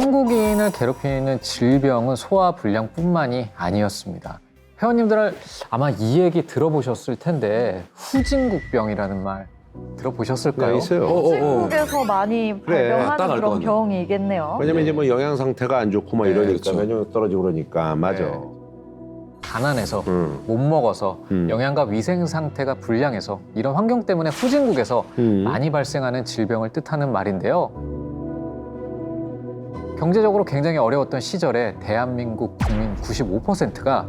한국인을 괴롭히는 질병은 소화불량뿐만이 아니었습니다. 회원님들 아마 이 얘기 들어보셨을 텐데 후진국병이라는 말 들어보셨을까요? 네, 있어요. 한국에서 많이 그래, 발병하는 딱 알 것 그런 같네. 병이겠네요. 왜냐면 이제 뭐 영양 상태가 안 좋고 막 네, 이러니까 그렇죠. 면역력 떨어지고 그러니까 맞아. 네. 가난해서 음. 못 먹어서 음. 영양과 위생 상태가 불량해서 이런 환경 때문에 후진국에서 많이 발생하는 질병을 뜻하는 말인데요. 경제적으로 굉장히 어려웠던 시절에 대한민국 국민 95%가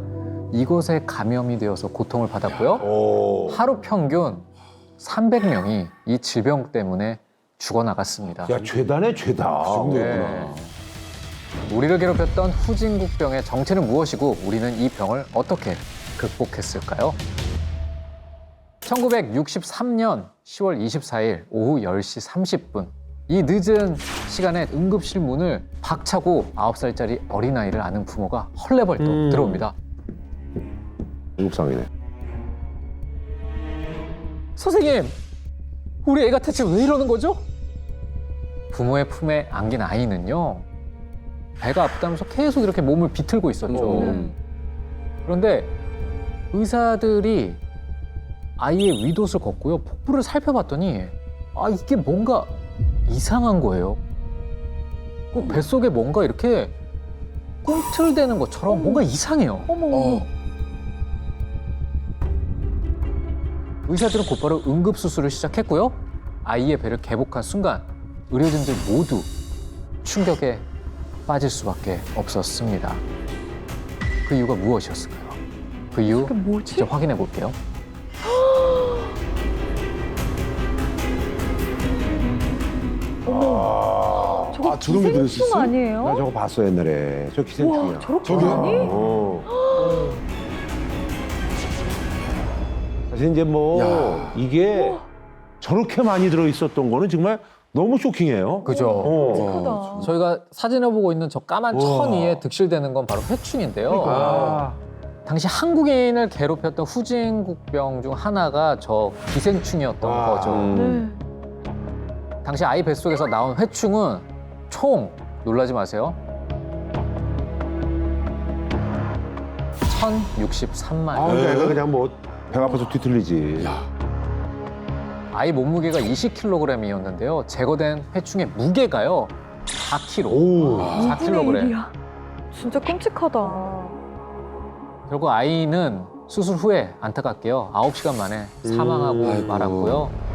이곳에 감염이 되어서 고통을 받았고요. 오. 하루 평균 300명이 이 질병 때문에 죽어나갔습니다. 야 죄다네 죄다. 네. 우리를 괴롭혔던 후진국병의 정체는 무엇이고 우리는 이 병을 어떻게 극복했을까요? 1963년 10월 24일 오후 10시 30분 이 늦은 시간에 응급실 문을 박차고 9살짜리 어린아이를 안은 부모가 헐레벌떡 들어옵니다. 중국상이네. 선생님, 우리 애가 대체 왜 이러는 거죠? 부모의 품에 안긴 아이는요. 배가 아프다면서 계속 이렇게 몸을 비틀고 있었죠. 그런데 의사들이 아이의 윗옷을 걷고요. 복부를 살펴봤더니 아 이게 뭔가 이상한 거예요. 꼭 뱃속에 뭔가 이렇게 꿈틀대는 것처럼 뭔가 이상해요. 어머, 의사들은 곧바로 응급수술을 시작했고요. 아이의 배를 개복한 순간 의료진들 모두 충격에 빠질 수밖에 없었습니다. 그 이유가 무엇이었을까요? 그 이유 그게 뭐지? 직접 확인해 볼게요. 저거 저런 게 기생충 들었었어? 나 아니에요? 저거 봤어 옛날에. 저 기생충이야. 와, 저렇게 저기요? 많이? 어. 사실 이제 뭐 야. 이게 저렇게 많이 들어 있었던 거는 정말 너무 쇼킹해요. 그죠? 어. 크다. 저희가 사진을 보고 있는 저 까만 우와. 천 위에 득실되는 건 바로 회충인데요. 그러니까. 당시 한국인을 괴롭혔던 후진국병 중 하나가 저 기생충이었던 와. 거죠. 네. 당시 아이 뱃속에서 나온 회충은 총 놀라지 마세요. 1,063마리. 아, 근데 애가 그냥 뭐 배가 아파서 뒤틀리지. 아이 몸무게가 20kg이었는데요. 제거된 회충의 무게가요. 4kg. 오. 4kg. 이야. 진짜 끔찍하다. 결국 아이는 수술 후에 안타깝게요. 9시간 만에 사망하고 아이고. 말았고요.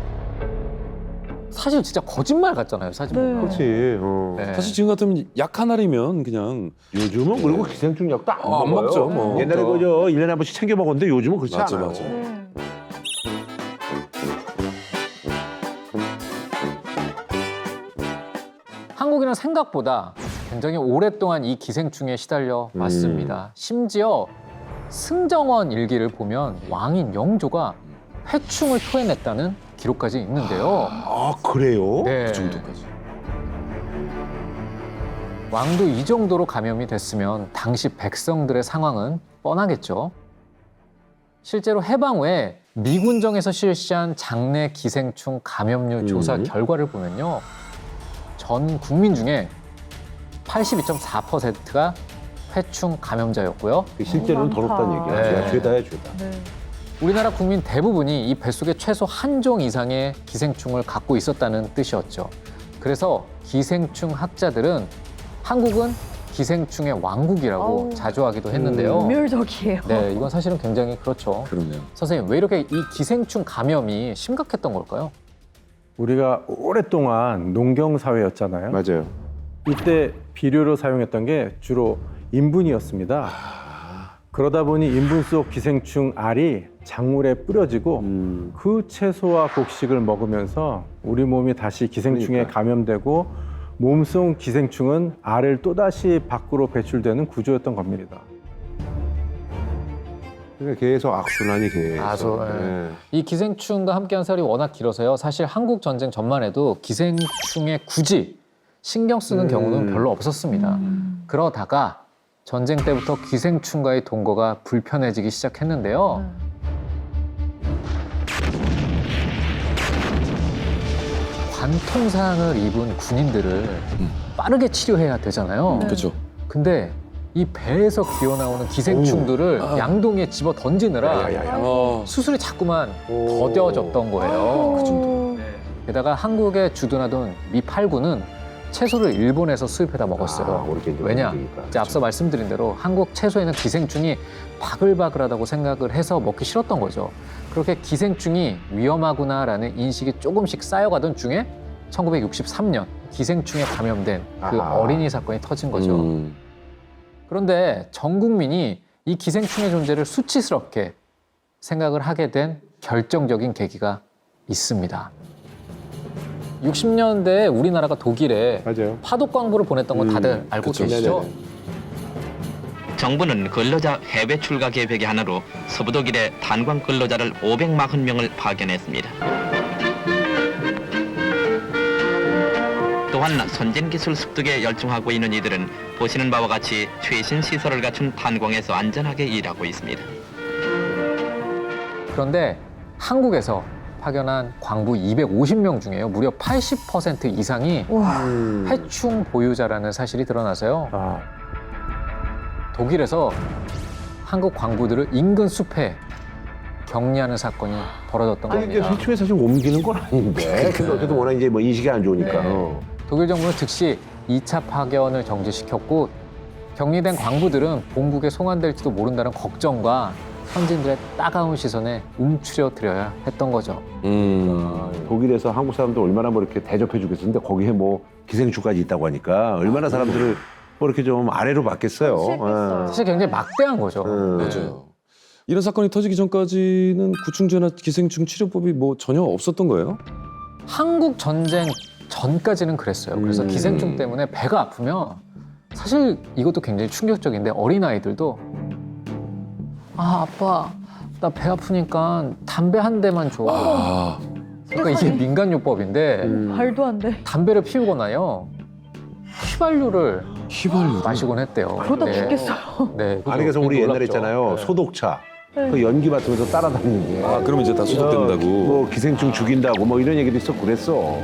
사실 진짜 거짓말 같잖아요, 사진 네. 보면. 그렇지. 어. 네. 사실 지금 같으면 약 하나리면 그냥 요즘은 그리고 기생충 약도 안 안 먹어요. 먹죠, 뭐. 옛날에 그저 1년에 한 번씩 챙겨 먹었는데 요즘은 그렇지 맞아, 않아요. 맞아. 네. 한국인은 생각보다 굉장히 오랫동안 이 기생충에 시달려 왔습니다. 심지어 승정원 일기를 보면 왕인 영조가 회충을 토해냈다는 기록까지 있는데요. 아 그래요? 네. 그 정도까지. 왕도 이 정도로 감염이 됐으면 당시 백성들의 상황은 뻔하겠죠. 실제로 해방 후에 미군정에서 실시한 장내 기생충 감염률 조사 결과를 보면요. 전 국민 중에 82.4%가 회충 감염자였고요. 실제로는 너무 더럽다는 많다. 얘기야. 네. 죄다야 죄다. 네. 우리나라 국민 대부분이 이 뱃속에 최소 한 종 이상의 기생충을 갖고 있었다는 뜻이었죠. 그래서 기생충 학자들은 한국은 기생충의 왕국이라고 아우. 자주 하기도 했는데요. 멸적이에요. 네, 이건 사실은 굉장히 그렇죠. 그러네요. 선생님, 왜 이렇게 이 기생충 감염이 심각했던 걸까요? 우리가 오랫동안 농경 사회였잖아요. 맞아요. 이때 비료로 사용했던 게 주로 인분이었습니다. 그러다 보니 인분 속 기생충 알이 작물에 뿌려지고 그 채소와 곡식을 먹으면서 우리 몸이 다시 기생충에 그러니까. 감염되고 몸속 기생충은 알을 또다시 밖으로 배출되는 구조였던 겁니다. 그러니까 계속 악순환이 계속. 아주, 예. 네. 이 기생충과 함께한 세월이 워낙 길어서요. 사실 한국 전쟁 전만 해도 기생충에 굳이 신경 쓰는 경우는 별로 없었습니다. 그러다가 전쟁 때부터 기생충과의 동거가 불편해지기 시작했는데요. 관통상을 입은 군인들을 빠르게 치료해야 되잖아요. 네. 그렇죠. 근데 이 배에서 기어나오는 기생충들을 아. 양동이에 집어 던지느라 수술이 자꾸만 더뎌졌던 거예요. 어. 게다가 한국에 주둔하던 미 8군은 채소를 일본에서 수입해다 먹었어요. 왜냐? 이제 앞서 말씀드린 대로 한국 채소에는 기생충이 바글바글하다고 생각을 해서 먹기 싫었던 거죠. 그렇게 기생충이 위험하구나라는 인식이 조금씩 쌓여가던 중에 1963년 기생충에 감염된 그 아하. 어린이 사건이 터진 거죠. 그런데 전 국민이 이 기생충의 존재를 수치스럽게 생각을 하게 된 결정적인 계기가 있습니다. 60년대에 우리나라가 독일에 맞아요. 파독 광부를 보냈던 거 다들 알고 그쵸. 계시죠? 네네네. 정부는 근로자 해외 출가 계획의 하나로 서부 독일의 탄광 근로자를 540명을 파견했습니다. 또한 선진 기술 습득에 열중하고 있는 이들은 보시는 바와 같이 최신 시설을 갖춘 탄광에서 안전하게 일하고 있습니다. 그런데 한국에서 파견한 광부 250명 중에요. 무려 80% 이상이 와. 해충 보유자라는 사실이 드러나서요. 아, 독일에서 한국 광부들을 인근 숲에 격리하는 사건이 벌어졌던 아니 근데 겁니다. 해충에 사실 옮기는 건 아닌데. 근데 어쨌든 워낙 이제 뭐 인식이 안 좋으니까. 네. 독일 정부는 즉시 2차 파견을 정지시켰고 격리된 광부들은 본국에 송환될지도 모른다는 걱정과 현지인들의 따가운 시선에 움츠려 드려야 했던 거죠. 독일에서 한국 사람들 얼마나 뭐 이렇게 대접해 주겠었는데 거기에 뭐 기생충까지 있다고 하니까 얼마나 사람들을 뭐 이렇게 좀 아래로 봤겠어요. 싫겠어요. 사실 굉장히 막대한 거죠. 맞아요. 이런 사건이 터지기 전까지는 구충제나 기생충 치료법이 뭐 전혀 없었던 거예요? 한국 전쟁 전까지는 그랬어요. 그래서 기생충 때문에 배가 아프면 사실 이것도 굉장히 충격적인데 어린아이들도 아빠 나 배 아프니까 담배 한 대만 줘. 아, 그러니까 이게 민간요법인데 말도 안 돼. 담배를 피우거나요 휘발유를 휘발유. 마시곤 했대요. 그러다 네. 죽겠어요. 네. 아니 그래서 우리 옛날에 놀랍죠. 있잖아요. 네. 소독차. 네. 그 연기 맡으면서 따라다니는 게. 아, 그럼 이제 다 소독된다고. 뭐 기생충 죽인다고 뭐 이런 얘기도 있었고 그랬어.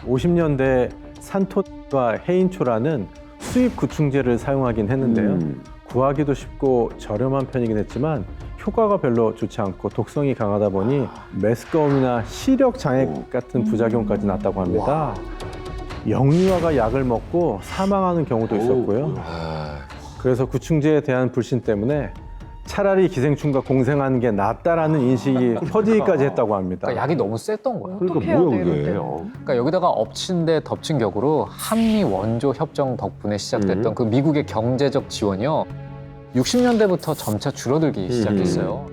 50년대 산토와 해인초라는 수입 구충제를 사용하긴 했는데요. 구하기도 쉽고 저렴한 편이긴 했지만 효과가 별로 좋지 않고 독성이 강하다 보니 메스꺼움이나 시력 장애 같은 부작용까지 났다고 합니다. 영유아가 약을 먹고 사망하는 경우도 있었고요. 아, 그래서 구충제에 대한 불신 때문에 차라리 기생충과 공생하는 게 낫다라는 인식이 퍼지기까지 했다고 합니다. 그러니까 약이 너무 셌던 거예요. 그러니까 어떻게 해야 뭐야 돼요, 그게. 이럴 그러니까 여기다가 엎친 데 덮친 격으로 한미 원조 협정 덕분에 시작됐던 그 미국의 경제적 지원이요. 60년대부터 점차 줄어들기 시작했어요.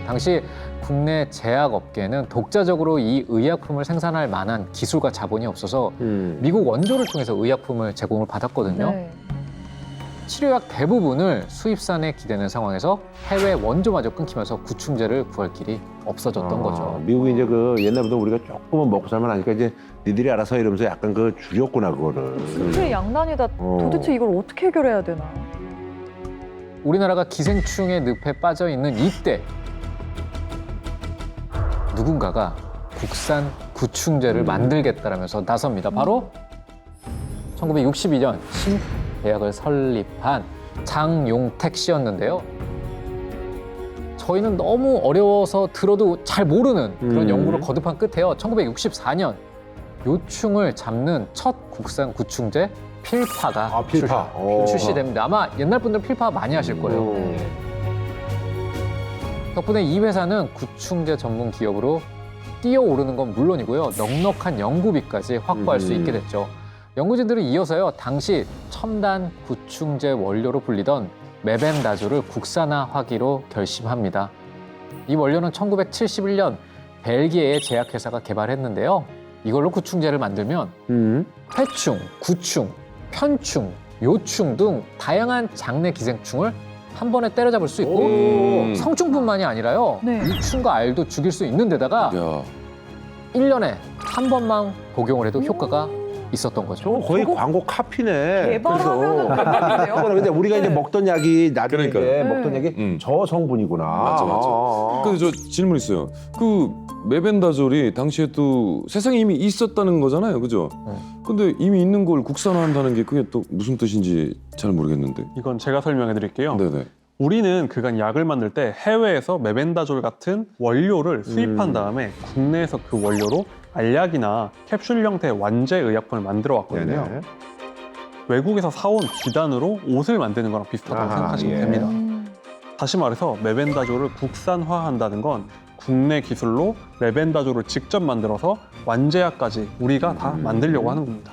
당시 국내 제약업계는 독자적으로 이 의약품을 생산할 만한 기술과 자본이 없어서 미국 원조를 통해서 의약품을 제공을 받았거든요. 네. 치료약 대부분을 수입산에 기대는 상황에서 해외 원조마저 끊기면서 구충제를 구할 길이 없어졌던 거죠. 미국이 이제 그 옛날부터 우리가 조금은 먹고 살만 하니까 이제 니들이 알아서 이러면서 약간 그 줄였구나 그거를. 진짜 양난이다. 도대체 이걸 어떻게 해결해야 되나? 우리나라가 기생충의 늪에 빠져 있는 이때 누군가가 국산 구충제를 만들겠다라면서 나섭니다. 바로 1962년 신대약을 설립한 장용택 씨였는데요. 저희는 너무 어려워서 들어도 잘 모르는 그런 연구를 거듭한 끝에요. 1964년 요충을 잡는 첫 국산 구충제 필파가 필파. 출시됩니다. 아마 옛날 분들 필파 많이 하실 거예요. 덕분에 이 회사는 구충제 전문 기업으로 뛰어오르는 건 물론이고요. 넉넉한 연구비까지 확보할 수 있게 됐죠. 연구진들은 이어서요. 당시 첨단 구충제 원료로 불리던 메벤다조를 국산화하기로 결심합니다. 이 원료는 1971년 벨기에의 제약회사가 개발했는데요. 이걸로 구충제를 만들면 회충, 구충, 편충, 요충 등 다양한 장내 기생충을 한 번에 때려잡을 수 있고 성충뿐만이 아니라요. 네. 이충과 알도 죽일 수 있는 데다가 야, 1년에 한 번만 복용을 해도 효과가 있었던 거죠. 저거 거의 광고 카피네. 개발하면은 그래서. 대박인데요? 근데 우리가 이제 네. 먹던 약이 나중에 그러니까. 이제 먹던 약이 저 성분이구나. 맞아. 아. 근데 저 질문 있어요. 그 메벤다졸이 당시에 또 세상에 이미 있었다는 거잖아요, 그죠? 근데 이미 있는 걸 국산화한다는 게 그게 또 무슨 뜻인지 잘 모르겠는데. 이건 제가 설명해 드릴게요. 네네. 우리는 그간 약을 만들 때 해외에서 메벤다졸 같은 원료를 수입한 다음에 국내에서 그 원료로 알약이나 캡슐 형태의 완제 의약품을 만들어 왔거든요. 네네. 외국에서 사온 비단으로 옷을 만드는 거랑 비슷하다고 아하, 생각하시면 예. 됩니다. 다시 말해서 메벤다졸을 국산화한다는 건 국내 기술로 메벤다졸을 직접 만들어서 완제약까지 우리가 다 만들려고 하는 겁니다.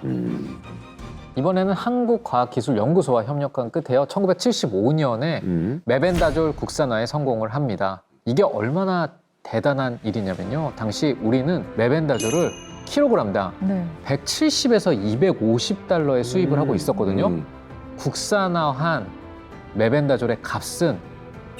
이번에는 한국과학기술연구소와 협력한 끝에요. 1975년에 메벤다졸 국산화에 성공을 합니다. 이게 얼마나 대단한 일이냐면요. 당시 우리는 메벤다졸을 킬로그램당 네. 170에서 250달러에 수입을 하고 있었거든요. 국산화한 메벤다졸의 값은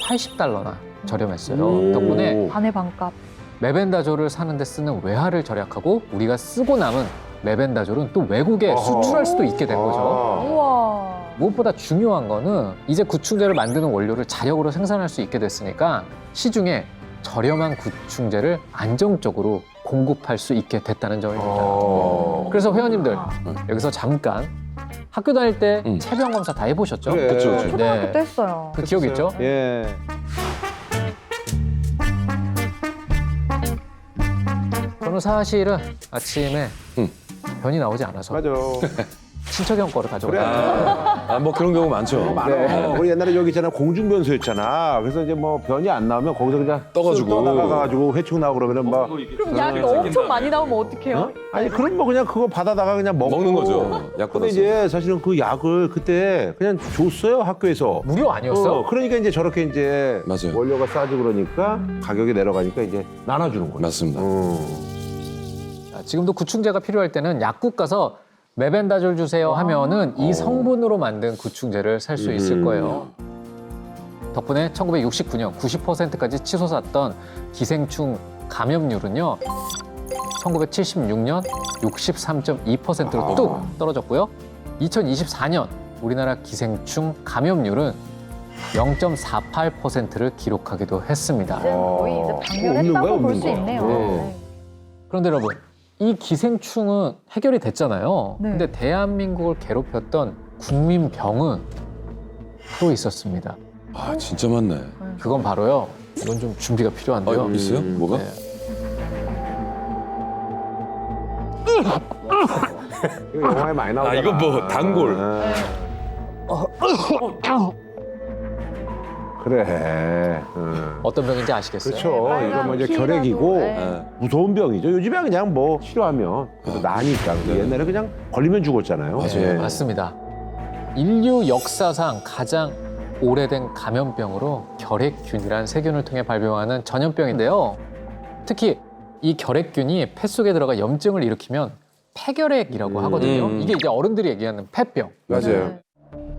80달러나 저렴했어요. 덕분에 반의 반값. 메벤다졸을 사는데 쓰는 외화를 절약하고 우리가 쓰고 남은 메벤다졸은 또 외국에 어허. 수출할 수도 있게 된 거죠. 아. 우와. 무엇보다 중요한 거는 이제 구충제를 만드는 원료를 자력으로 생산할 수 있게 됐으니까 시중에 저렴한 구충제를 안정적으로 공급할 수 있게 됐다는 점입니다. 그래서 회원님들 여기서 잠깐 학교 다닐 때 체병 검사 다 해보셨죠? 그래. 그쵸, 그쵸. 초등학교 때 했어요. 그 기억 있죠? 예. 저는 사실은 아침에 변이 나오지 않아서 맞아. 친척 형 거를 가져가요. 아, 뭐 그런 경우 많죠. 네. 우리 옛날에 여기 있잖아 공중변소였잖아. 그래서 이제 뭐 변이 안 나오면 거기서 그냥 떠가지고. 떠나가가지고 회충 나고 그러면은 막 그럼 약이 엄청 많이 나오면 어떡해요? 아니 그럼 뭐 그냥 그거 받아다가 그냥 먹는 거죠. 약 근데 받아서. 이제 사실은 그 약을 그때 그냥 줬어요 학교에서. 무료 아니었어? 그러니까 이제 저렇게 이제 맞아요. 원료가 싸지고 그러니까 가격이 내려가니까 이제 나눠주는 거예요. 맞습니다. 자, 지금도 구충제가 필요할 때는 약국 가서 메벤다졸 주세요 하면은 이 성분으로 만든 구충제를 살 수 있을 거예요. 덕분에 1969년 90%까지 치솟았던 기생충 감염률은요. 1976년 63.2%로 뚝 떨어졌고요. 2024년 우리나라 기생충 감염률은 0.48%를 기록하기도 했습니다. 이제 거의 이제 없는 거야, 방면했다고 볼 없는 수 거야. 있네요. 네. 그런데 여러분, 이 기생충은 해결이 됐잖아요. 네. 근데 대한민국을 괴롭혔던 국민병은 또 있었습니다. 아, 진짜 많네. 그건 바로요. 이건 좀 준비가 필요한데요. 아, 있어요? 뭐가? 네. 이거 영화에 많이 나오잖아. 아, 이건 뭐 단골. 그래. 어떤 병인지 아시겠어요? 그렇죠. 빨간 이거 뭐 이제 피라도, 결핵이고 네. 무서운 병이죠. 요즘에 그냥 뭐 치료하면 그래도 나니까. 근데 옛날에 그냥 걸리면 죽었잖아요. 맞아요. 예. 맞습니다. 인류 역사상 가장 오래된 감염병으로 결핵균이란 세균을 통해 발병하는 전염병인데요. 특히 이 결핵균이 폐 속에 들어가 염증을 일으키면 폐결핵이라고 하거든요. 이게 이제 어른들이 얘기하는 폐병. 맞아요.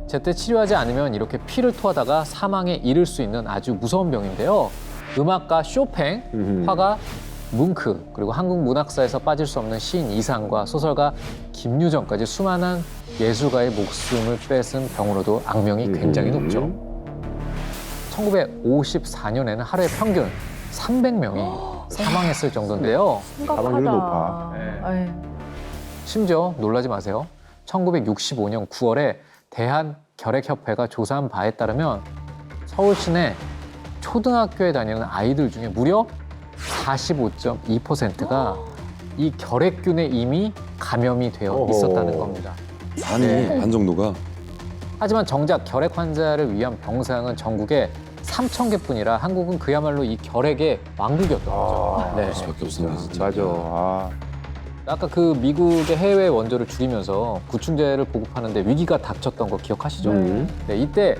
제때 치료하지 않으면 이렇게 피를 토하다가 사망에 이를 수 있는 아주 무서운 병인데요. 음악가 쇼팽, 화가 뭉크, 그리고 한국 문학사에서 빠질 수 없는 시인 이상과 소설가 김유정까지 수많은 예술가의 목숨을 뺏은 병으로도 악명이 굉장히 높죠. 1954년에는 하루에 평균 300명이 사망했을 정도인데요. 사망률이 높아. 네. 심지어 놀라지 마세요. 1965년 9월에 대한결핵협회가 조사한 바에 따르면 서울 시내 초등학교에 다니는 아이들 중에 무려 45.2%가 이 결핵균에 이미 감염이 되어 어허. 있었다는 겁니다. 반 정도가. 하지만 정작 결핵 환자를 위한 병상은 전국에 3,000개뿐이라 한국은 그야말로 이 결핵의 왕국이었던 거죠. 네. 그럴 수밖에 없습니다, 진짜. 맞아. 아. 아까 그 미국의 해외 원조를 줄이면서 구충제를 보급하는데 위기가 닥쳤던 거 기억하시죠? 네, 이때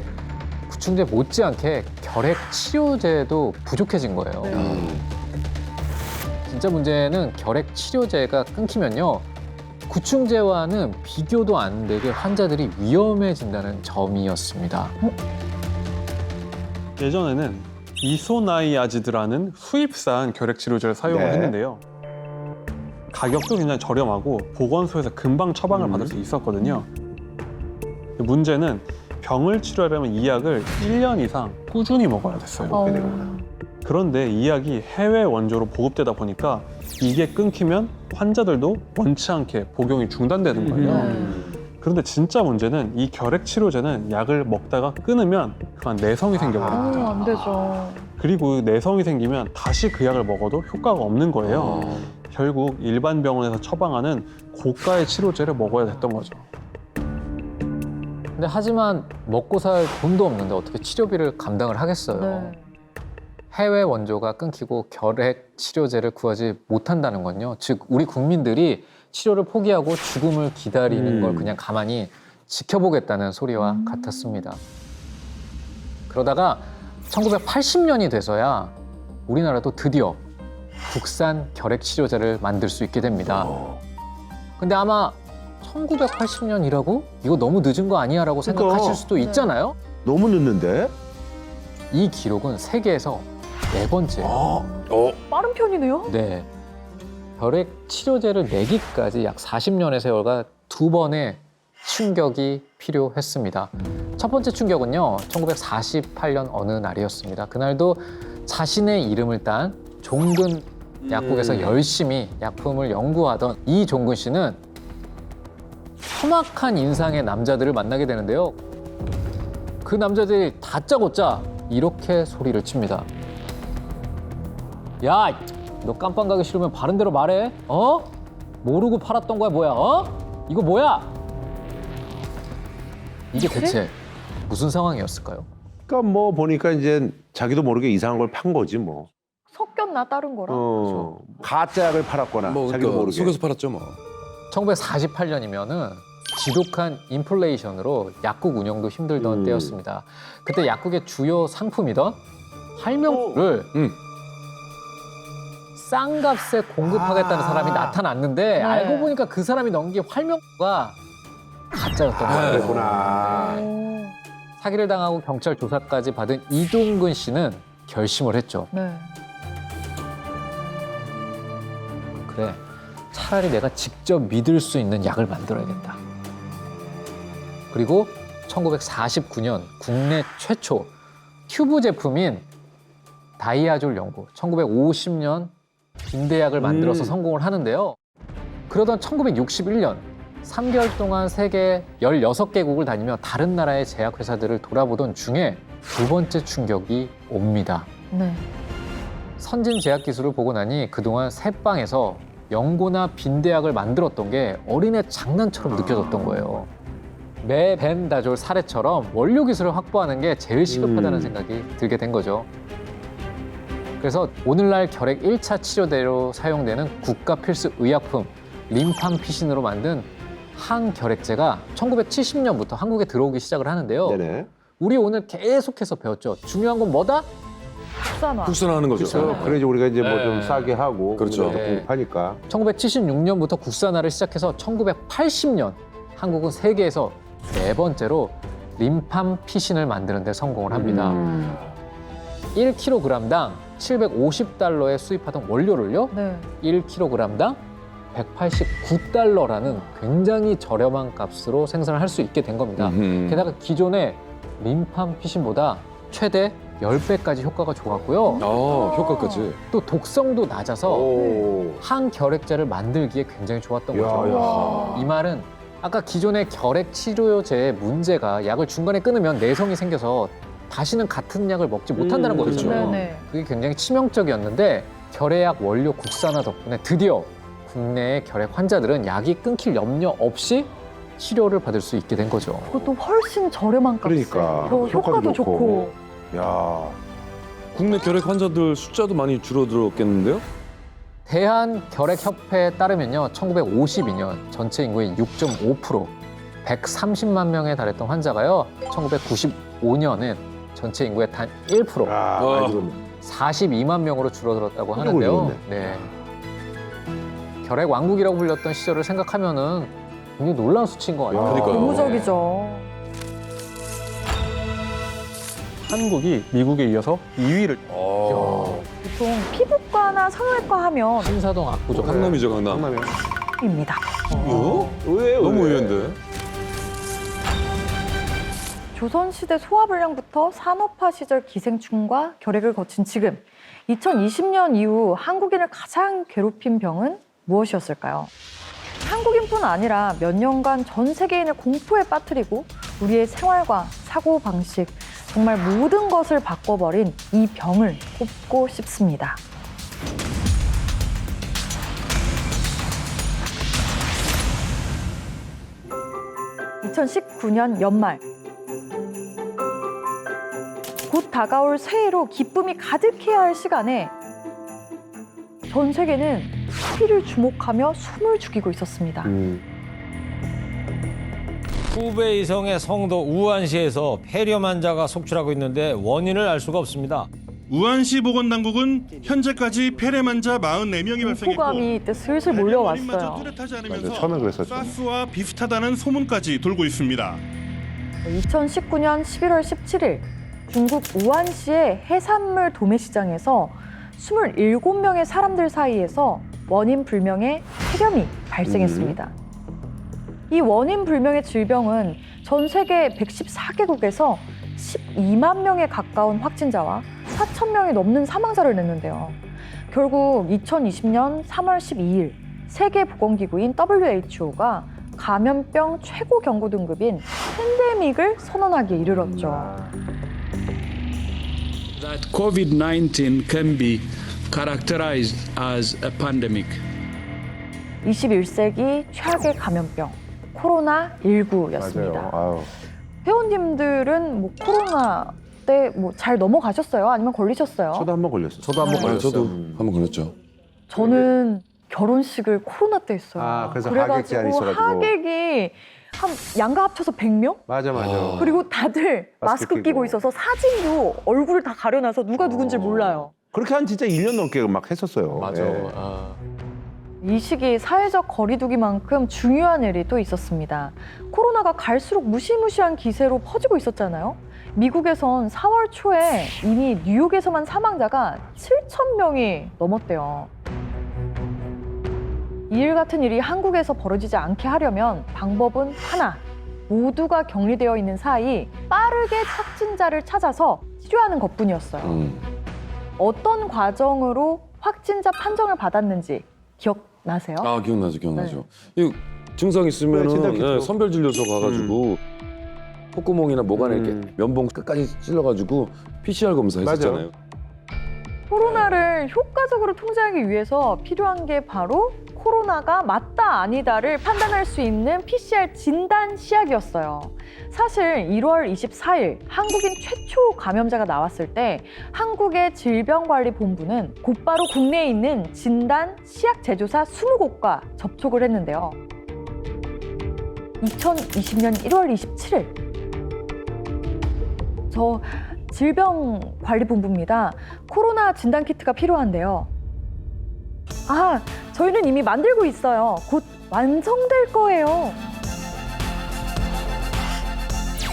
구충제 못지않게 결핵 치료제도 부족해진 거예요. 진짜 문제는 결핵 치료제가 끊기면요. 구충제와는 비교도 안 되게 환자들이 위험해진다는 점이었습니다. 예전에는 이소나이아지드라는 수입산 결핵 치료제를 사용을 네. 했는데요. 가격도 굉장히 저렴하고 보건소에서 금방 처방을 받을 수 있었거든요. 문제는 병을 치료하려면 이 약을 1년 이상 꾸준히 먹어야 됐어요. 그런데 이 약이 해외 원조로 보급되다 보니까 이게 끊기면 환자들도 원치 않게 복용이 중단되는 거예요. 그런데 진짜 문제는 이 결핵 치료제는 약을 먹다가 끊으면 그만 내성이 생겨버립니다. 안 되죠. 그리고 내성이 생기면 다시 그 약을 먹어도 효과가 없는 거예요. 결국 일반 병원에서 처방하는 고가의 치료제를 먹어야 됐던 거죠. 근데 하지만 먹고 살 돈도 없는데 어떻게 치료비를 감당을 하겠어요. 네. 해외 원조가 끊기고 결핵 치료제를 구하지 못한다는 건요. 즉 우리 국민들이 치료를 포기하고 죽음을 기다리는 걸 그냥 가만히 지켜보겠다는 소리와 같았습니다. 그러다가 1980년이 돼서야 우리나라도 드디어 국산 결핵 치료제를 만들 수 있게 됩니다. 근데 아마 1980년이라고? 이거 너무 늦은 거 아니야? 라고 생각하실 수도 있잖아요. 너무 늦는데? 이 기록은 세계에서 4번째예요. 빠른 편이네요. 네. 결핵 치료제를 내기까지 약 40년의 세월과 2번의 충격이 필요했습니다. 첫 번째 충격은요, 1948년 어느 날이었습니다. 그날도 자신의 이름을 딴 종근 약국에서 열심히 약품을 연구하던 이 종근 씨는 험악한 인상의 남자들을 만나게 되는데요. 그 남자들이 다짜고짜 이렇게 소리를 칩니다. 야, 너 깜빵 가기 싫으면 바른 대로 말해. 어? 모르고 팔았던 거야 뭐야? 어? 이거 뭐야? 이게 대체 무슨 상황이었을까요? 그러니까 뭐 보니까 이제 자기도 모르게 이상한 걸 판 거지 뭐. 섞였나 다른 거랑. 가짜 약을 팔았거나 뭐 자기도 그러니까 모르게. 속여서 팔았죠 뭐. 1948년이면은 지독한 인플레이션으로 약국 운영도 힘들던 때였습니다. 그때 약국의 주요 상품이던 활명수를 싼 값에 공급하겠다는 사람이 나타났는데 알고 보니까 그 사람이 넘긴 활명수가 가짜였던 거예요. 그랬구나. 사기를 당하고 경찰 조사까지 받은 이종근 씨는 결심을 했죠. 네. 그래, 차라리 내가 직접 믿을 수 있는 약을 만들어야겠다. 그리고 1949년 국내 최초 튜브 제품인 다이아졸 연구, 1950년 빈대약을 만들어서 성공을 하는데요. 그러던 1961년 3개월 동안 세계 16개국을 다니며 다른 나라의 제약회사들을 돌아보던 중에 2번째 충격이 옵니다. 네. 선진 제약 기술을 보고 나니 그동안 새빵에서 연고나 빈대약을 만들었던 게 어린애 장난처럼 느껴졌던 거예요. 메벤다졸 사례처럼 원료 기술을 확보하는 게 제일 시급하다는 생각이 들게 된 거죠. 그래서 오늘날 결핵 1차 치료제로 사용되는 국가 필수 의약품 림팜피신으로 만든 항결핵제가 1970년부터 한국에 들어오기 시작을 하는데요. 네네. 우리 오늘 계속해서 배웠죠. 중요한 건 뭐다? 국산화. 국산화하는 거죠. 그렇죠. 그래야지 우리가 이제 뭐 좀 네. 싸게 하고 그렇죠. 국민들한테 공급하니까. 1976년부터 국산화를 시작해서 1980년 한국은 세계에서 4번째로 림팜피신을 만드는 데 성공을 합니다. 1kg당 750달러에 수입하던 원료를요. 네. 1kg당 189달러라는 굉장히 저렴한 값으로 생산을 할 수 있게 된 겁니다. 게다가 기존의 림팜피신보다 최대 10배까지 효과가 좋았고요. 효과까지. 또 독성도 낮아서 오. 항결핵제를 만들기에 굉장히 좋았던 야, 거죠. 야. 이 말은 아까 기존의 결핵 치료제의 문제가 약을 중간에 끊으면 내성이 생겨서 다시는 같은 약을 먹지 못한다는 그렇죠. 거였잖아요. 네네. 그게 굉장히 치명적이었는데 결핵약 원료 국산화 덕분에 드디어 국내의 결핵 환자들은 약이 끊길 염려 없이 치료를 받을 수 있게 된 거죠. 그것도 훨씬 저렴한 값에. 그러니까. 또 효과도 효과도 좋고. 좋고. 야. 국내 결핵 환자들 숫자도 많이 줄어들었겠는데요? 대한결핵협회에 따르면요, 1952년 전체 인구의 6.5%, 130만 명에 달했던 환자가요, 1995년엔 전체 인구의 단 1%, 야, 많이 줄었네. 42만 명으로 줄어들었다고 아주 하는데요. 줄었네. 네. 결핵 왕국이라고 불렸던 시절을 생각하면은 굉장히 놀라운 수치인 것 같아요. 그러니까요. 고무적이죠. 한국이 미국에 이어서 2위를 보통 피부과나 성형외과 하면 신사동 압구정. 강남이죠, 강남. 강남이야. 입니다. 왜? 너무 의외인데. 조선시대 소화불량부터 산업화 시절 기생충과 결핵을 거친 지금 2020년 이후 한국인을 가장 괴롭힌 병은 무엇이었을까요? 한국인뿐 아니라 몇 년간 전 세계인을 공포에 빠뜨리고 우리의 생활과 사고방식, 정말 모든 것을 바꿔버린 이 병을 꼽고 싶습니다. (2019년) 연말 곧 다가올 새해로 기쁨이 가득해야 할 시간에 전 세계는 피를 주목하며 숨을 죽이고 있었습니다. 후베이 성의 성도 우한시에서 폐렴 환자가 속출하고 있는데 원인을 알 수가 없습니다. 우한시 보건당국은 현재까지 폐렴 환자 44명이 발생했고 공포감이 이때 슬슬 몰려왔어요. 뚜렷하지 맞아, 않으면서 처음에 그랬었죠. 사스와 비슷하다는 소문까지 돌고 있습니다. 2019년 11월 17일 중국 우한시의 해산물 도매시장에서 27명의 사람들 사이에서 원인 불명의 폐렴이 발생했습니다. 이 원인 불명의 질병은 전 세계 114개국에서 12만 명에 가까운 확진자와 4천 명이 넘는 사망자를 냈는데요. 결국 2020년 3월 12일 세계보건기구인 WHO가 감염병 최고 경고 등급인 팬데믹을 선언하기에 이르렀죠. That COVID-19 can be characterized as a pandemic. 21세기 최악의 감염병 코로나19였습니다. 맞아요. 아유. 회원님들은 뭐 코로나 때 뭐 잘 넘어가셨어요? 아니면 걸리셨어요? 저도 한 번 걸렸어요. 저도 한번 걸렸어요. 저도 한번 걸렸죠. 저는 결혼식을 코로나 때 했어요. 아, 그래서 하객 제한이 있어가지고. 하객이 한 양가 합쳐서 100명? 맞아. 그리고 다들 마스크 끼고. 끼고 있어서 사진도 얼굴을 다 가려놔서 누가 누군지 몰라요. 그렇게 한 진짜 1년 넘게 막 했었어요. 맞아. 예. 아. 이 시기 사회적 거리두기만큼 중요한 일이 또 있었습니다. 코로나가 갈수록 무시무시한 기세로 퍼지고 있었잖아요. 미국에선 4월 초에 이미 뉴욕에서만 사망자가 7천 명이 넘었대요. 이 일 같은 일이 한국에서 벌어지지 않게 하려면 방법은 하나. 모두가 격리되어 있는 사이 빠르게 확진자를 찾아서 치료하는 것뿐이었어요. 어떤 과정으로 확진자 판정을 받았는지 기억나세요? 아, 기억나죠. 이 증상 네, 있으면은 진단키트로. 선별 진료소 가가지고 콧구멍이나 목안에 이렇게 면봉 끝까지 찔러가지고 PCR 검사 했었잖아요. 코로나를 효과적으로 통제하기 위해서 필요한 게 바로 코로나가 맞다 아니다를 판단할 수 있는 PCR 진단 시약이었어요. 사실 1월 24일 한국인 최초 감염자가 나왔을 때 한국의 질병관리본부는 곧바로 국내에 있는 진단 시약 제조사 20곳과 접촉을 했는데요. 2020년 1월 27일 저 질병관리본부입니다. 코로나 진단키트가 필요한데요. 아, 저희는 이미 만들고 있어요. 곧 완성될 거예요.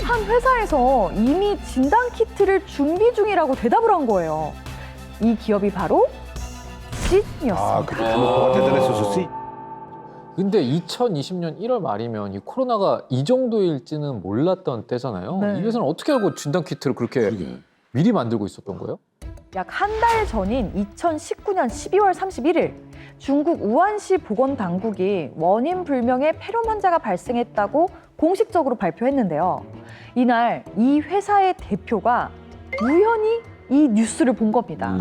한 회사에서 이미 진단키트를 준비 중이라고 대답을 한 거예요. 이 기업이 바로 씬이었습니다. 아, 그때 뭐가 대단했었어. 근데 2020년 1월 말이면 이 코로나가 이 정도일지는 몰랐던 때잖아요. 네. 이 회사는 어떻게 알고 진단 키트를 그렇게 그러게. 미리 만들고 있었던 거예요? 약 한 달 전인 2019년 12월 31일 중국 우한시 보건당국이 원인 불명의 폐렴 환자가 발생했다고 공식적으로 발표했는데요. 이날 이 회사의 대표가 우연히 이 뉴스를 본 겁니다.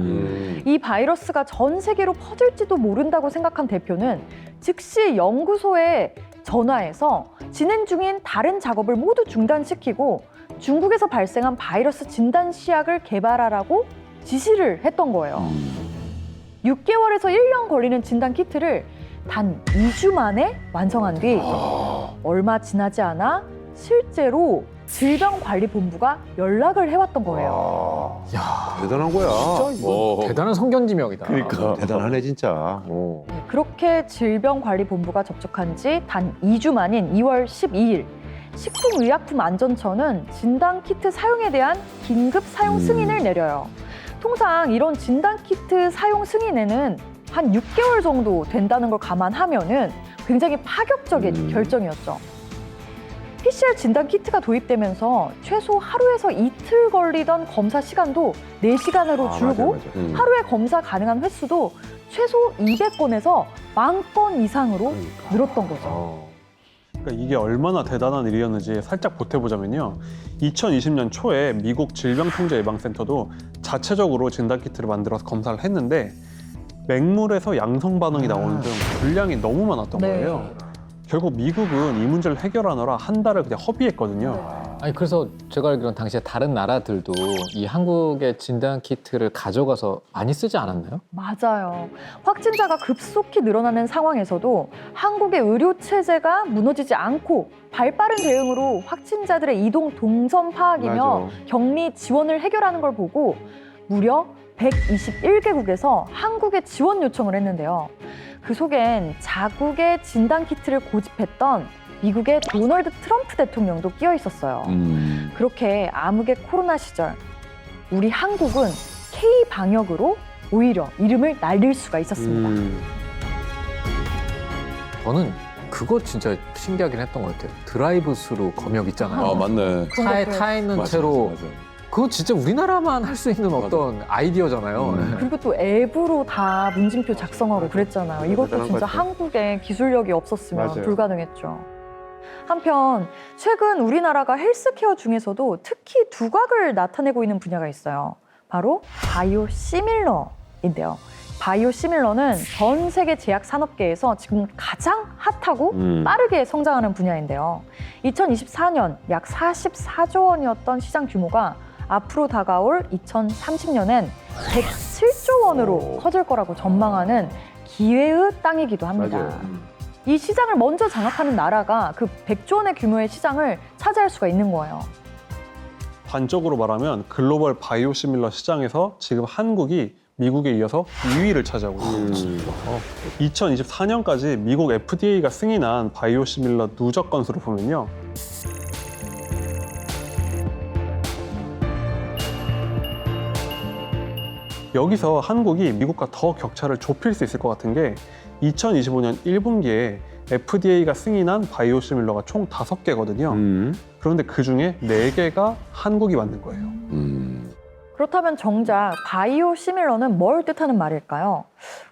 이 바이러스가 전 세계로 퍼질지도 모른다고 생각한 대표는 즉시 연구소에 전화해서 진행 중인 다른 작업을 모두 중단시키고 중국에서 발생한 바이러스 진단 시약을 개발하라고 지시를 했던 거예요. 6개월에서 1년 걸리는 진단 키트를 단 2주 만에 완성한 뒤 얼마 지나지 않아 실제로 질병관리본부가 연락을 해왔던 거예요. 야, 대단한 거야. 진짜 이거 대단한 성견지명이다. 그러니까. 대단하네 진짜. 네, 그렇게 질병관리본부가 접촉한 지 단 2주 만인 2월 12일 식품의약품안전처는 진단키트 사용에 대한 긴급 사용 승인을 내려요. 통상 이런 진단키트 사용 승인에는 한 6개월 정도 된다는 걸 감안하면은 굉장히 파격적인 결정이었죠. PCR 진단키트가 도입되면서 최소 하루에서 이틀 걸리던 검사 시간도 4시간으로 줄고 맞아. 하루에 검사 가능한 횟수도 최소 200건에서 10,000건 이상으로 늘었던 거죠. 그러니까 이게 얼마나 대단한 일이었는지 살짝 보태보자면요. 2020년 초에 미국 질병통제예방센터도 자체적으로 진단키트를 만들어서 검사를 했는데 맹물에서 양성 반응이 나오는 등 분량이 너무 많았던 네. 거예요. 결국 미국은 이 문제를 해결하느라 한 달을 그냥 허비했거든요. 아니 그래서 제가 알기로는 당시에 다른 나라들도 이 한국의 진단 키트를 가져가서 많이 쓰지 않았나요? 맞아요. 확진자가 급속히 늘어나는 상황에서도 한국의 의료 체제가 무너지지 않고 발빠른 대응으로 확진자들의 이동 동선 파악이며 격리 지원을 해결하는 걸 보고 무려 121개국에서 한국에 지원 요청을 했는데요. 그 속엔 자국의 진단키트를 고집했던 미국의 도널드 트럼프 대통령도 끼어 있었어요. 그렇게 암흑의 코로나 시절 우리 한국은 K-방역으로 오히려 이름을 날릴 수가 있었습니다. 저는 그거 진짜 신기하긴 했던 것 같아요. 드라이브스루 검역 있잖아요. 아 맞네. 차에 타 있는 맞아, 채로 맞아. 그거 진짜 우리나라만 할 수 있는 어떤 아이디어잖아요. 그리고 또 앱으로 다 문진표 작성하고 그랬잖아요. 이것도 대단한 진짜 것 같아요. 한국의 기술력이 없었으면 맞아요. 불가능했죠. 한편 최근 우리나라가 헬스케어 중에서도 특히 두각을 나타내고 있는 분야가 있어요. 바로 바이오 시밀러인데요. 바이오 시밀러는 전 세계 제약 산업계에서 지금 가장 핫하고 빠르게 성장하는 분야인데요. 2024년 약 44조 원이었던 시장 규모가 앞으로 다가올 2030년엔 107조 원으로 커질 거라고 전망하는 기회의 땅이기도 합니다. 맞아요. 이 시장을 먼저 장악하는 나라가 그 100조 원의 규모의 시장을 차지할 수가 있는 거예요. 단적으로 말하면 글로벌 바이오시밀러 시장에서 지금 한국이 미국에 이어서 2위를 차지하고 있습니다. 2024년까지 미국 FDA가 승인한 바이오시밀러 누적 건수를 보면요. 여기서 한국이 미국과 더 격차를 좁힐 수 있을 것 같은 게 2025년 1분기에 FDA가 승인한 바이오시밀러가 총 5개거든요. 그런데 그중에 4개가 한국이 만든 거예요. 그렇다면 정작 바이오 시밀러는 뭘 뜻하는 말일까요?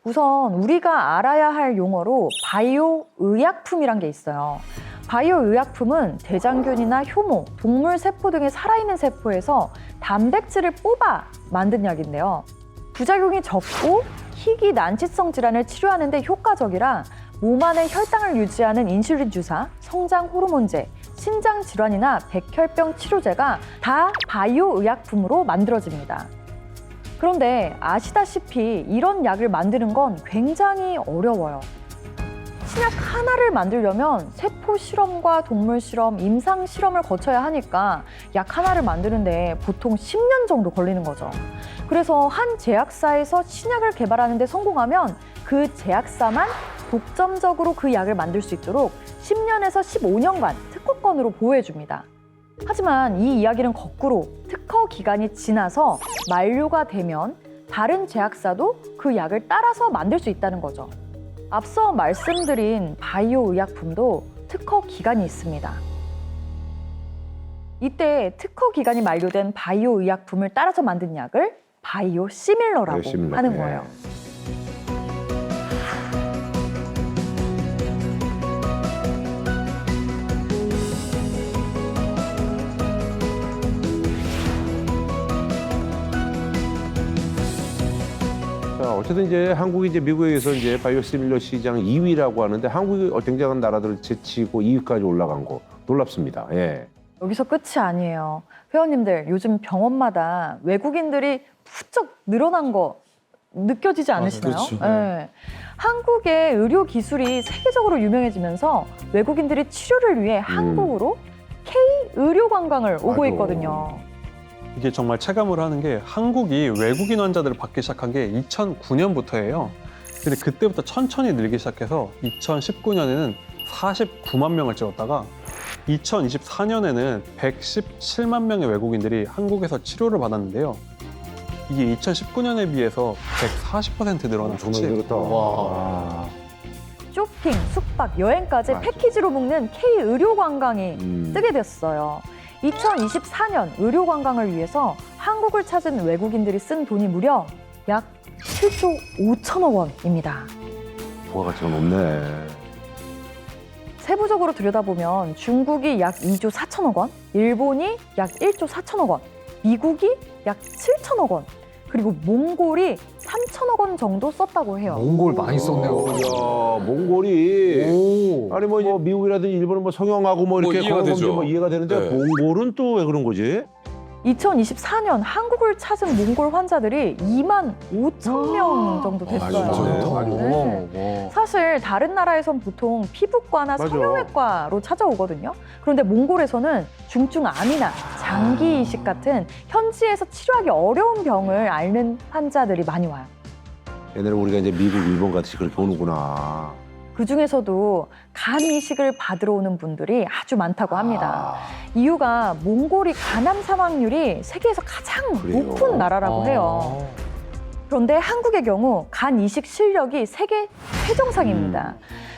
우선 우리가 알아야 할 용어로 바이오 의약품이란 게 있어요. 바이오 의약품은 대장균이나 효모, 동물 세포 등의 살아있는 세포에서 단백질을 뽑아 만든 약인데요. 부작용이 적고 희귀 난치성 질환을 치료하는 데 효과적이라 몸 안의 혈당을 유지하는 인슐린 주사, 성장 호르몬제, 신장 질환이나 백혈병 치료제가 다 바이오 의약품으로 만들어집니다. 그런데 아시다시피 이런 약을 만드는 건 굉장히 어려워요. 신약 하나를 만들려면 세포 실험과 동물 실험, 임상 실험을 거쳐야 하니까 약 하나를 만드는데 보통 10년 정도 걸리는 거죠. 그래서 한 제약사에서 신약을 개발하는 데 성공하면 그 제약사만 독점적으로 그 약을 만들 수 있도록 10년에서 15년간 특허권으로 보호해줍니다. 하지만 이 이야기는 거꾸로 특허 기간이 지나서 만료가 되면 다른 제약사도 그 약을 따라서 만들 수 있다는 거죠. 앞서 말씀드린 바이오 의약품도 특허 기간이 있습니다. 이때 특허 기간이 만료된 바이오 의약품을 따라서 만든 약을 바이오 시밀러라고 하는 거예요. 자, 어쨌든 이제 한국이 이제 미국에서 이제 바이오시밀러 시장 2위라고 하는데 한국이 굉장한 나라들을 제치고 2위까지 올라간 거 놀랍습니다. 예. 여기서 끝이 아니에요. 회원님들, 요즘 병원마다 외국인들이 부쩍 늘어난 거 느껴지지 않으시나요? 그렇죠. 네. 한국의 의료 기술이 세계적으로 유명해지면서 외국인들이 치료를 위해 한국으로 K-의료 관광을 오고 맞아. 있거든요. 이게 정말 체감을 하는 게 한국이 외국인 환자들을 받기 시작한 게 2009년부터예요. 근데 그때부터 천천히 늘기 시작해서 2019년에는 49만 명을 찍었다가 2024년에는 117만 명의 외국인들이 한국에서 치료를 받았는데요. 이게 2019년에 비해서 140% 늘어난 수치예요. 와. 쇼핑, 숙박, 여행까지 맞아. 패키지로 묶는 K 의료 관광이 뜨게 됐어요. 2024년 의료 관광을 위해서 한국을 찾은 외국인들이 쓴 돈이 무려 약 7조 5천억 원입니다. 부가가치가 높네. 세부적으로 들여다보면 중국이 약 2조 4천억 원, 일본이 약 1조 4천억 원, 미국이 약 7천억 원, 그리고 몽골이 3천억 원 정도 썼다고 해요. 몽골 많이 썼네요. 야, 몽골이 아니 뭐 이제 미국이라든지 일본은 뭐 성형하고 뭐 이렇게 이해가 건강검진 되죠. 뭐 이해가 되는데 네. 몽골은 또 왜 그런 거지? 2024년 한국을 찾은 몽골 환자들이 2만 5천 명 정도 됐어요. 진짜요? 네. 사실 다른 나라에선 보통 피부과나 맞아. 성형외과로 찾아오거든요. 그런데 몽골에서는 중증암이나 장기 이식 같은 현지에서 치료하기 어려운 병을 앓는 환자들이 많이 와요. 옛날에 우리가 이제 미국, 일본 같이 그렇게 오는구나. 그 중에서도 간 이식을 받으러 오는 분들이 아주 많다고 합니다. 이유가 몽골이 간암 사망률이 세계에서 가장 그래요? 높은 나라라고 해요. 그런데 한국의 경우 간 이식 실력이 세계 최정상입니다.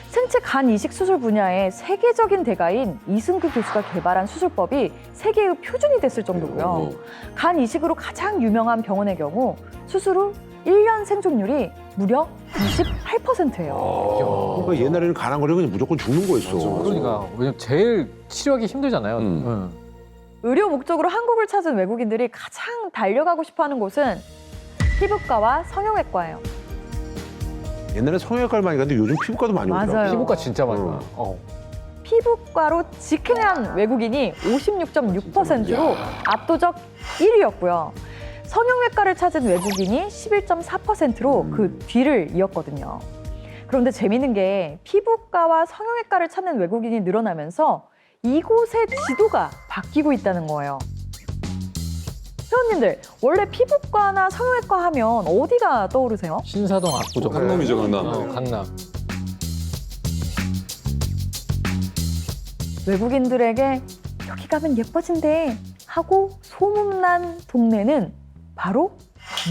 생체 간 이식 수술 분야의 세계적인 대가인 이승규 교수가 개발한 수술법이 세계의 표준이 됐을 정도고요. 간 이식으로 가장 유명한 병원의 경우 수술 후 1년 생존율이 무려 28%예요. 그러니까 옛날에는 간암 걸리면 그냥 무조건 죽는 거였어. 그러니까 왜냐면 제일 치료하기 힘들잖아요. 의료 목적으로 한국을 찾은 외국인들이 가장 달려가고 싶어하는 곳은 피부과와 성형외과예요. 옛날에 성형외과를 많이 갔는데 요즘 피부과도 많이 오더라고. 맞아요. 피부과 진짜 많이 와요. 피부과로 직행한 외국인이 56.6%로 압도적 1위였고요. 성형외과를 찾은 외국인이 11.4%로 그 뒤를 이었거든요. 그런데 재미있는 게 피부과와 성형외과를 찾는 외국인이 늘어나면서 이곳의 지도가 바뀌고 있다는 거예요. 회원님들, 원래 피부과나 성형외과 하면 어디가 떠오르세요? 신사동 압구정. 강남이죠, 강남. 강남. 외국인들에게 여기 가면 예뻐진대 하고 소문난 동네는 바로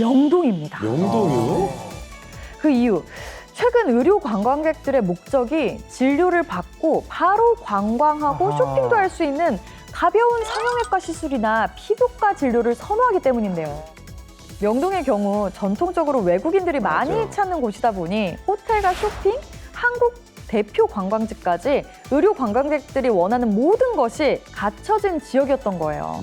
명동입니다. 명동이요? 그 이유, 최근 의료 관광객들의 목적이 진료를 받고 바로 관광하고 쇼핑도 할 수 있는 가벼운 성형외과 시술이나 피부과 진료를 선호하기 때문인데요. 명동의 경우 전통적으로 외국인들이 많이 찾는 곳이다 보니 호텔과 쇼핑, 한국 대표 관광지까지 의료 관광객들이 원하는 모든 것이 갖춰진 지역이었던 거예요.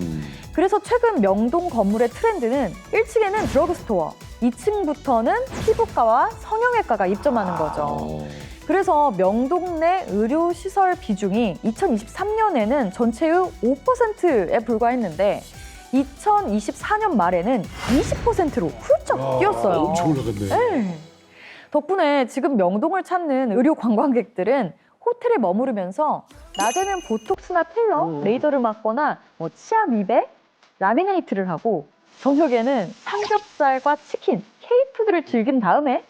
그래서 최근 명동 건물의 트렌드는 1층에는 드러그스토어, 2층부터는 피부과와 성형외과가 입점하는 거죠. 그래서 명동 내 의료시설 비중이 2023년에는 전체의 5%에 불과했는데 2024년 말에는 20%로 훌쩍 뛰었어요. 엄청 올라갔네. 네. 덕분에 지금 명동을 찾는 의료 관광객들은 호텔에 머무르면서 낮에는 보톡스나 필러, 레이저를 맞거나 뭐 치아 미백, 라미네이트를 하고 저녁에는 삼겹살과 치킨, K푸드를 즐긴 다음에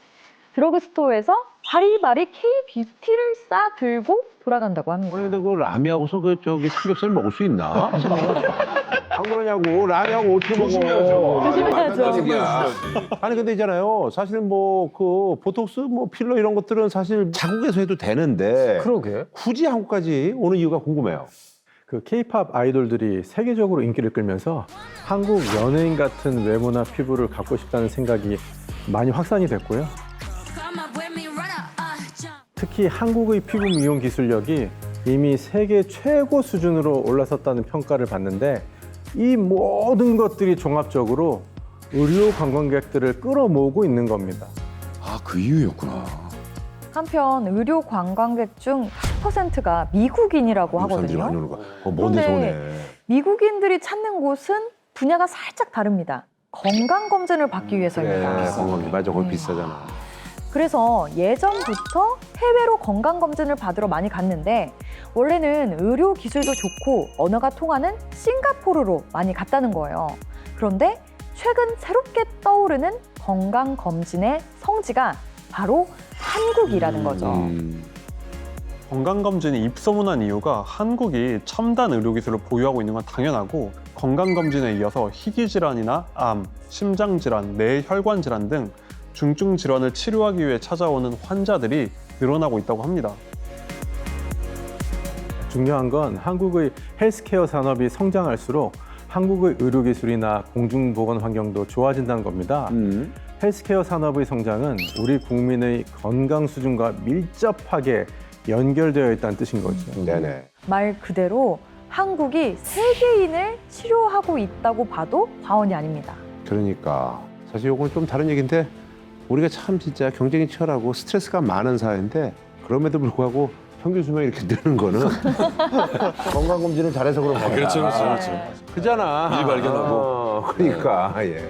드러그스토어에서 바리바리 K-뷰티를 싸 들고 돌아간다고 합니다. 아니, 근데 그 라미하고서 그 저기 삼겹살 먹을 수 있나? 안 그러냐고. 라미하고 어떻게 먹어? 조심해야죠. 아니 근데 있잖아요. 사실 뭐 그 보톡스, 뭐 필러 이런 것들은 사실 자국에서 해도 되는데 그러게. 굳이 한국까지 오는 이유가 궁금해요. 그 K-팝 아이돌들이 세계적으로 인기를 끌면서 한국 연예인 같은 외모나 피부를 갖고 싶다는 생각이 많이 확산이 됐고요. 특히 한국의 피부 미용 기술력이 이미 세계 최고 수준으로 올라섰다는 평가를 받는데 이 모든 것들이 종합적으로 의료 관광객들을 끌어모으고 있는 겁니다. 아, 그 이유였구나. 한편 의료 관광객 중 10%가 미국인이라고 미국 사람들이 많이 하거든요. 오는 거. 먼 데서 그런데 오네. 미국인들이 찾는 곳은 분야가 살짝 다릅니다. 건강검진을 받기 위해서입니다. 그래, 건강기 맞아. 거기 비싸잖아. 그래서 예전부터 해외로 건강검진을 받으러 많이 갔는데 원래는 의료 기술도 좋고 언어가 통하는 싱가포르로 많이 갔다는 거예요. 그런데 최근 새롭게 떠오르는 건강검진의 성지가 바로 한국이라는 거죠. 건강검진이 입소문한 이유가 한국이 첨단 의료기술을 보유하고 있는 건 당연하고 건강검진에 이어서 희귀질환이나 암, 심장질환, 뇌혈관질환 등 중증 질환을 치료하기 위해 찾아오는 환자들이 늘어나고 있다고 합니다. 중요한 건 한국의 헬스케어 산업이 성장할수록 한국의 의료기술이나 공중보건 환경도 좋아진다는 겁니다. 헬스케어 산업의 성장은 우리 국민의 건강 수준과 밀접하게 연결되어 있다는 뜻인 거죠. 네네. 말 그대로 한국이 세계인을 치료하고 있다고 봐도 과언이 아닙니다. 그러니까 사실 이건 좀 다른 얘기인데 우리가 참 진짜 경쟁이 치열하고 스트레스가 많은 사회인데 그럼에도 불구하고 평균 수명이 이렇게 느는 거는 건강검진을 잘해서 그런 거야. 그렇죠. 그잖아. 미리 발견하고. 그러니까 예.